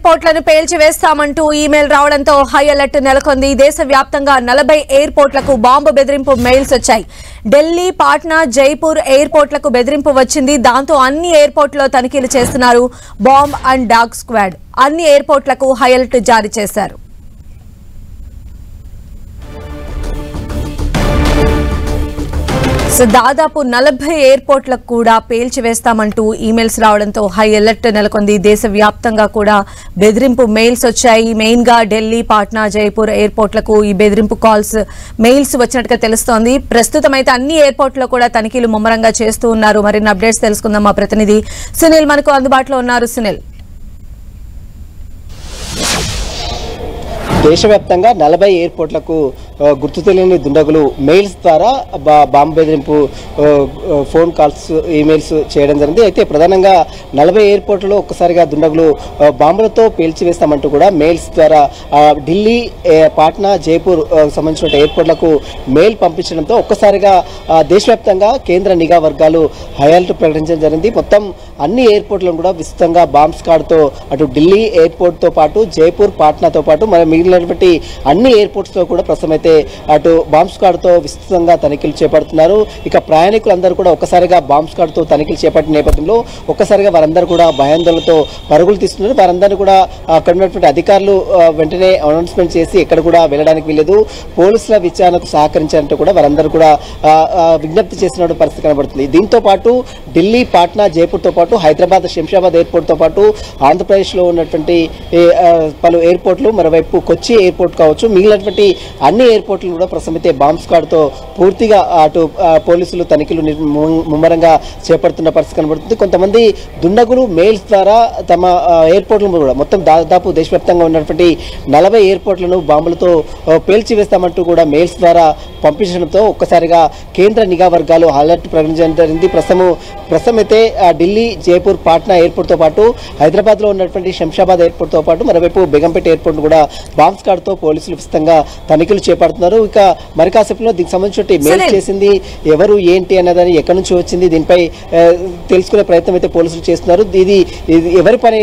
ఎయిర్పోర్ట్లను పేల్చివేస్తామంటూ email రావడంతో high alert నెలకొంది. దేశవ్యాప్తంగా 40 ఎయిర్పోర్ట్లకు బాంబు బెదిరింపు మెయిల్స్ వచ్చాయి. ఢిల్లీ, పాట్నా, జైపూర్ ఎయిర్పోర్ట్లకు బెదిరింపు వచ్చింది. దాంతో అన్ని ఎయిర్పోర్టులో తనిఖీలు చేస్తున్నారు బాంబ్ అండ్ డాగ్ స్క్వాడ్. అన్ని ఎయిర్పోర్ట్లకు హై అలర్ట్ జారీ చేశారు. దాదాపు 40 ఎయిర్పోర్ట్లకు కూడా పేల్చివేస్తామంటూ ఈమెయిల్స్ రావడంతో హై అలర్ట్ నెలకొంది. దేశవ్యాప్తంగా కూడా బెదిరింపు మెయిల్స్ వచ్చాయి. మెయిన్ గా ఢిల్లీ, పాట్నా, జైపూర్ ఎయిర్పోర్ట్లకు ఈ బెదిరింపు కాల్స్, మెయిల్స్ వచ్చినట్టుగా తెలుస్తోంది. ప్రస్తుతం అయితే అన్ని ఎయిర్పోర్ట్లో కూడా తనిఖీలు ముమ్మరంగా చేస్తూ ఉన్నారు. మరిన్ని అప్డేట్స్ తెలుసుకుందాం. మా ప్రతినిధి సునీల్ మనకు అందుబాటులో ఉన్నారు. సునీల్, దేశవ్యాప్తంగా 40 ఎయిర్పోర్ట్లకు గుర్తు తెలియని దుండగులు మెయిల్స్ ద్వారా బాంబు బెదిరింపు ఫోన్ కాల్స్, ఈమెయిల్స్ చేయడం జరిగింది. అయితే ప్రధానంగా 40 ఎయిర్పోర్టులో ఒక్కసారిగా దుండగులు బాంబులతో పేల్చివేస్తామంటూ కూడా మెయిల్స్ ద్వారా ఢిల్లీ, పాట్నా, జైపూర్ సంబంధించిన ఎయిర్పోర్ట్లకు మెయిల్ పంపించడంతో ఒక్కసారిగా దేశవ్యాప్తంగా కేంద్ర నిఘా వర్గాలు హై అలర్ట్ ప్రకటించడం జరిగింది. మొత్తం అన్ని ఎయిర్పోర్ట్లను కూడా విస్తృతంగా బాంబ్ స్క్వాడ్తో అటు ఢిల్లీ ఎయిర్పోర్ట్తో పాటు జైపూర్, పాట్నాతో పాటు మరి మిగిలినటువంటి అన్ని ఎయిర్పోర్ట్స్లో కూడా ప్రస్తుతం అయితే అటు బాంబ్ స్క్వాడ్తో విస్తృతంగా తనిఖీలు చేపడుతున్నారు. ఇక ప్రయాణికులందరూ కూడా ఒక్కసారిగా బాంబ్ స్క్వాడ్తో తనిఖీలు చేపట్టిన నేపథ్యంలో ఒక్కసారిగా వారందరూ కూడా భయాందోళనతో పరుగులు తీస్తున్నారు. వారందరూ కూడా అక్కడ ఉన్నటువంటి అధికారులు వెంటనే అనౌన్స్మెంట్ చేసి ఎక్కడ కూడా వెళ్ళడానికి వీలేదు, పోలీసుల విచారణకు సహకరించాలంటూ కూడా వారందరూ కూడా విజ్ఞప్తి చేసిన పరిస్థితి కనబడుతుంది. దీంతో పాటు ఢిల్లీ, పాట్నా, జైపూర్తో పాటు హైదరాబాద్, శంషాబాద్ ఎయిర్పోర్ట్తో పాటు ఆంధ్రప్రదేశ్లో ఉన్నటువంటి పలు ఎయిర్పోర్ట్లు, మరోవైపు కొచ్చి ఎయిర్పోర్ట్ కావచ్చు, మిగిలినటువంటి అన్ని ఎయిర్పోర్ట్లు కూడా ప్రస్తుతం అయితే బాంబ్ స్క్వాడ్తో పూర్తిగా అటు పోలీసులు తనిఖీలు ముమ్మరంగా చేపడుతున్న పరిస్థితి కనబడుతుంది. కొంతమంది దుండగులు మెయిల్స్ ద్వారా తమ ఎయిర్పోర్ట్లను కూడా మొత్తం దాదాపు దేశవ్యాప్తంగా ఉన్నటువంటి 40 ఎయిర్పోర్ట్లను బాంబులతో పేల్చివేస్తామంటూ కూడా మెయిల్స్ ద్వారా పంపించడంతో ఒక్కసారిగా కేంద్ర నిఘా వర్గాలు అలర్ట్ ప్రకటించడం జరిగింది. ప్రస్తుతం అయితే ఢిల్లీ, జైపూర్, పాట్నా ఎయిర్పోర్ట్తో పాటు హైదరాబాద్లో ఉన్నటువంటి శంషాబాద్ ఎయిర్పోర్ట్తో పాటు మరోవైపు బేగంపేట ఎయిర్పోర్ట్ కూడా బాంబ్ స్క్వాడ్తో పోలీసులు విస్తృతంగా తనిఖీలు చేపడుతున్నారు. ఇక మరి కాసేపులో దీనికి సంబంధించి మెయిల్ చేసింది ఎవరు, ఏంటి అన్నదాన్ని, ఎక్కడి నుంచి వచ్చింది, దీనిపై తెలుసుకునే ప్రయత్నం అయితే పోలీసులు చేస్తున్నారు. ఇది ఎవరి పని,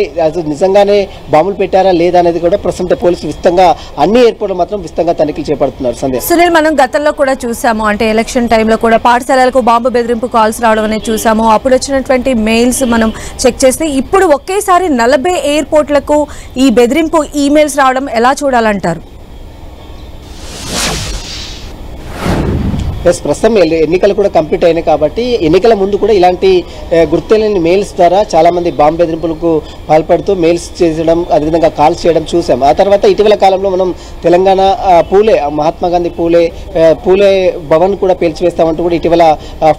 నిజంగానే బాంబులు పెట్టారా లేదా అనేది కూడా ప్రస్తుతం పోలీసులు విస్తృతంగా అన్ని ఎయిర్పోర్ట్లు మాత్రం విస్తృతంగా తనిఖీలు చేపడుతున్నారు. సునీల్, మనం గతంలో కూడా చూసాము, అంటే ఎలక్షన్ టైంలో కూడా పాఠశాలలకు బాంబు బెదిరింపు కాల్స్ రావడం అనేది చూసాము. అప్పుడు వచ్చినటువంటి మెయిల్స్ మనం చెక్ చేస్తే ఇప్పుడు ఒకేసారి 40 ఎయిర్పోర్ట్లకు ఈ బెదిరింపు ఈమెయిల్స్ రావడం ఎలా చూడాలంటారు? ప్రస్తుతం ఎన్నికలు కూడా కంప్లీట్ అయినాయి కాబట్టి ఎన్నికల ముందు కూడా ఇలాంటి గుర్తులేని మెయిల్స్ ద్వారా చాలా మంది బాంబు బెదిరింపులకు పాల్పడుతూ మెయిల్స్ చేయడం, అదేవిధంగా కాల్స్ చేయడం చూసాం. ఆ తర్వాత ఇటీవల కాలంలో మనం తెలంగాణ పూలే, మహాత్మా గాంధీ పూలే భవన్ కూడా పేల్చివేస్తామంటూ కూడా ఇటీవల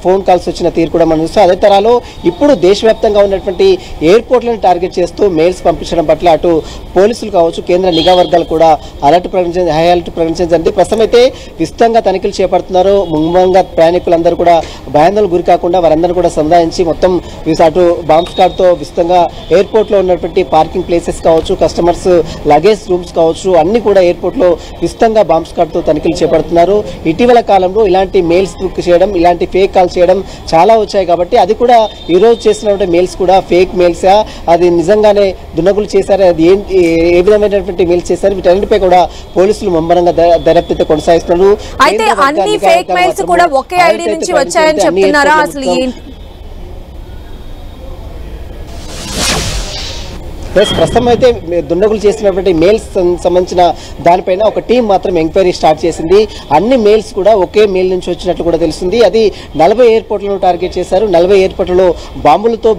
ఫోన్ కాల్స్ వచ్చిన తీరు కూడా మనం చూస్తాం. అదే తరాలో ఇప్పుడు దేశవ్యాప్తంగా ఉన్నటువంటి ఎయిర్పోర్ట్లను టార్గెట్ చేస్తూ మెయిల్స్ పంపించడం పట్ల అటు పోలీసులు కావచ్చు, కేంద్ర నిఘా వర్గాలు కూడా హై అలర్ట్ ప్రకటించడం జరిగింది. ప్రస్తుతం అయితే విస్తృతంగా తనిఖీలు చేపడుతున్నారు. ముఖ్యంగా ప్రయాణికులందరూ కూడా భయాందోళనకు గురి కాకుండా వారందరూ కూడా సముదాయించి మొత్తం అటు బాంబ్ స్క్వాడ్తో విస్తృతంగా ఎయిర్పోర్ట్లో ఉన్నటువంటి పార్కింగ్ ప్లేసెస్ కావచ్చు, కస్టమర్స్ లగేజ్ రూమ్స్ కావచ్చు, అన్ని కూడా ఎయిర్పోర్ట్లో విస్తృతంగా బాంబ్ స్క్వాడ్తో తనిఖీలు చేపడుతున్నారు. ఇటీవల కాలంలో ఇలాంటి మెయిల్స్ బుక్ చేయడం, ఇలాంటి ఫేక్ కాల్ చేయడం చాలా వచ్చాయి కాబట్టి అది కూడా ఈరోజు చేసినటువంటి మెయిల్స్ కూడా ఫేక్ మెయిల్సా, అది నిజంగానే దుండగులు చేశారా, అది ఏ విధమైనటువంటి మెయిల్స్ చేశారు, వీటన్నిటిపై కూడా పోలీసులు ముమ్మరంగా దర్యాప్తు కొనసాగిస్తున్నారు. మెయిల్స్ కూడా ఒకే ఐడి నుంచి వచ్చాయని చెప్తున్నారా? అసలు ఏంటి? ప్రస్తుతం అయితే దుండగులు చేసినటువంటి మెయిల్స్ సంబంధించిన దానిపైన ఒక టీం మాత్రం ఎంక్వైరీ స్టార్ట్ చేసింది. అన్ని మెయిల్స్ కూడా ఒకే మెయిల్ నుంచి వచ్చినట్లు కూడా తెలుస్తుంది. అది 40 ఎయిర్పోర్ట్లను టార్గెట్ చేశారు. 40 ఎయిర్పోర్ట్లలో బాంబులతో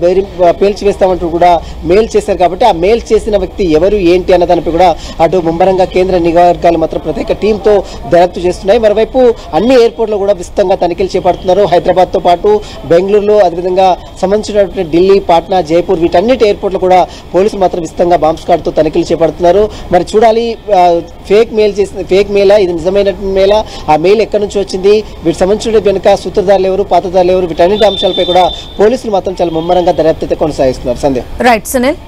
పేల్చివేస్తామంటూ కూడా మెయిల్ చేశారు. కాబట్టి ఆ మెయిల్ చేసిన వ్యక్తి ఎవరు, ఏంటి అన్న దానిపై కూడా అటు ముమ్మరంగా కేంద్ర నిఘా వర్గాలు మాత్రం ప్రత్యేక టీంతో దర్యాప్తు చేస్తున్నాయి. మరోవైపు అన్ని ఎయిర్పోర్ట్లో కూడా విస్తృతంగా తనిఖీలు చేపడుతున్నారు. హైదరాబాద్తో పాటు బెంగళూరులో, అదేవిధంగా సంబంధించినటువంటి ఢిల్లీ, పాట్నా, జైపూర్ వీటన్నిటి ఎయిర్పోర్ట్లు కూడా పోలీసులు మాత్రం విస్తృతంగా బాంబ్ స్క్వాడ్తో తనిఖీలు చేపడుతున్నారు. మరి చూడాలి, ఫేక్ మెయిలా, ఇది నిజమైన మెయిలా, ఆ మెయిల్ ఎక్కడి నుంచి వచ్చింది, వీటికి సంబంధించిన వెనుక సూత్రధారులు ఎవరు, పాత్రధారులు ఎవరు, వీటన్నిటి అంశాలపై కూడా పోలీసులు మాత్రం చాలా ముమ్మరంగా దర్యాప్తు కొనసాగిస్తున్నారు. సంధ్య. రైట్ సునీల్.